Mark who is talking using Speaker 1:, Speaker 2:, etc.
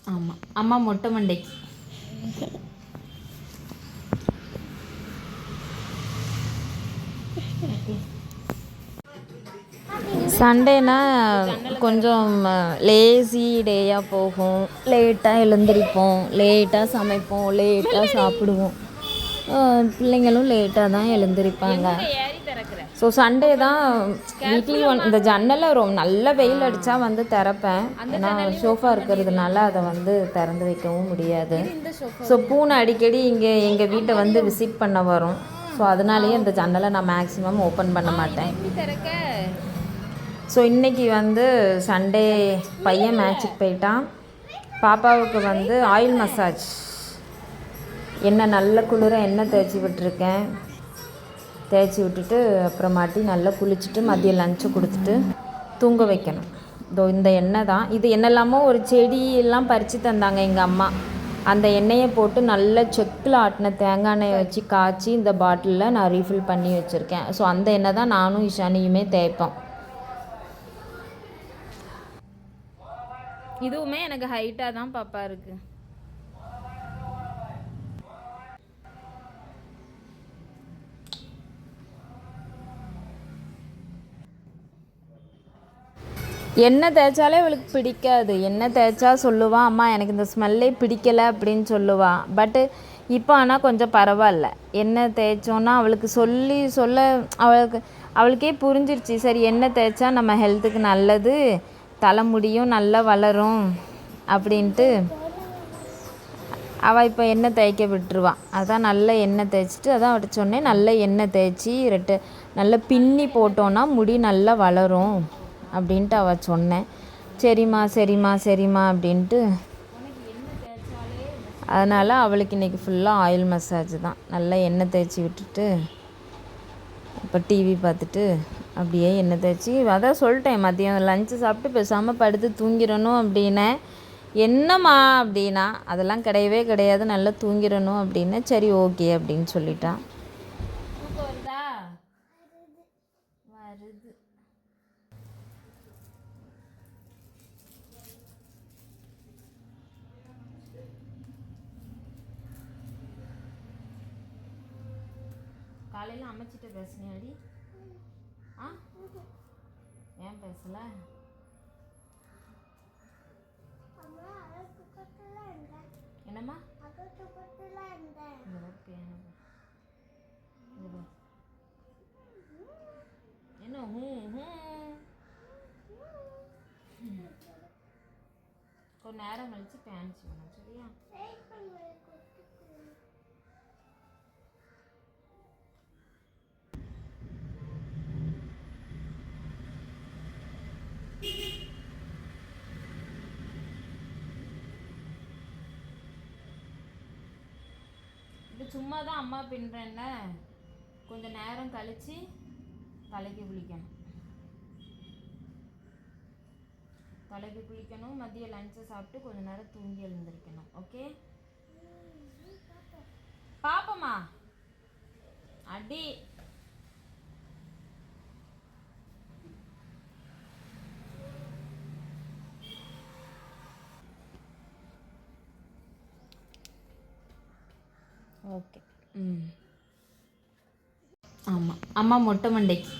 Speaker 1: ஆமாம், அம்மா மொட்டை மண்டைக்கு. சண்டேனா கொஞ்சம் லேசி டேயாக போகும். லேட்டாக எழுந்திரிப்போம், லேட்டாக சமைப்போம், லேட்டாக சாப்பிடுவோம். பிள்ளைங்களும் லேட்டாக தான் எழுந்திரிப்பாங்க. ஸோ சண்டே தான் வீக்லி இந்த ஜன்னலை நல்ல வெயில் அடித்தா வந்து திறப்பேன். ஏன்னா சோஃபா இருக்கிறதுனால அதை வந்து திறந்து வைக்கவும் முடியாது. ஸோ பூனை அடிக்கடி இங்கே எங்கள் வீட்டை வந்து விசிட் பண்ண வரும். ஸோ அதனாலேயே இந்த ஜன்னலை நான் மேக்ஸிமம் ஓப்பன் பண்ண மாட்டேன். ஸோ இன்றைக்கி வந்து சண்டே பையன் மேட்ச்சுக்கு போயிட்டான். பாப்பாவுக்கு வந்து ஆயில் மசாஜ் எண்ணெய் நல்ல குளிர எண்ணெய் தேய்ச்சி விட்டுருக்கேன். தேய்ச்சி விட்டுட்டு அப்புறமாட்டி நல்லா குளிச்சுட்டு மதியம் லஞ்சு கொடுத்துட்டு தூங்க வைக்கணும். இந்த எண்ணெய் தான் இது. என்னெல்லாமோ ஒரு செடியெல்லாம் பறித்து தந்தாங்க எங்கள் அம்மா. அந்த எண்ணெயை போட்டு நல்ல செக்கில் ஆட்டின தேங்காய் எண்ணெயை வச்சு காய்ச்சி இந்த பாட்டிலில் நான் ரீஃபில் பண்ணி வச்சுருக்கேன். ஸோ அந்த எண்ணெய் தான் நானும் இஷானியுமே தேய்ப்போம். இதுவுமே எனக்கு ஹைட்டாக தான் பாப்பா இருக்குது. எண்ணெய் தேய்ச்சாலே இவளுக்கு பிடிக்காது. எண்ணெய் தேய்ச்சா சொல்லுவாள், அம்மா எனக்கு இந்த ஸ்மெல்லே பிடிக்கலை அப்படின்னு சொல்லுவாள். பட்டு இப்போ ஆனால் கொஞ்சம் பரவாயில்ல. எண்ணெய் தேய்ச்சோன்னா அவளுக்கு சொல்ல அவளுக்கே புரிஞ்சிருச்சு. சரி, எண்ணெய் தேய்ச்சா நம்ம ஹெல்த்துக்கு நல்லது, தலைமுடியும் நல்லா வளரும் அப்படின்ட்டு அவள் இப்போ எண்ணெய் தேய்க்க விட்டுருவான். அதான் நல்ல எண்ணெய் தேய்ச்சிட்டு அதான் அவட்ட சொன்னேன், நல்ல எண்ணெய் தேய்ச்சி நல்லா பின்னி போட்டோன்னா முடி நல்லா வளரும் அப்படின்ட்டு அவள் சொன்னேன். சரிம்மா சரிம்மா சரிம்மா அப்படின்ட்டு. அதனால் அவளுக்கு இன்றைக்கி ஃபுல்லாக ஆயில் மசாஜ் தான். நல்லா எண்ணெய் தேய்ச்சி விட்டுட்டு இப்போ டிவி பார்த்துட்டு அப்படியே எண்ணெய் தேய்ச்சி அதான் சொல்லிட்டேன், மதியம் லஞ்சு சாப்பிட்டு பேசாமல் படுத்து தூங்கிடணும் அப்படின்னேன். என்னம்மா அப்படின்னா அதெல்லாம் கிடையவே கிடையாது, நல்லா தூங்கிடணும் அப்படின்னு. சரி ஓகே அப்படின்னு சொல்லிட்டான். வருது. காலையில் அமைச்சிட்ட பேசுனியாடி? ஆ, ஏன் பேசல? என்னம்மா? என்ன கொஞ்ச நேரம் கழிச்சு பேன்ஸ் வேணும், சரியா? சும்மா தான் அம்மா பின்னுறேன்ல, கொஞ்சம் நேரம் கழித்து தலைக்கு குளிக்கணும். தலைக்கு குளிக்கணும், மதியம் லஞ்சை சாப்பிட்டு கொஞ்சம் நேரம் தூங்கி எழுந்திருக்கணும். ஓகே பாப்பம்மா? அடி ஓகே. ஆமாம், அம்மா மொட்டை மண்டைக்கு.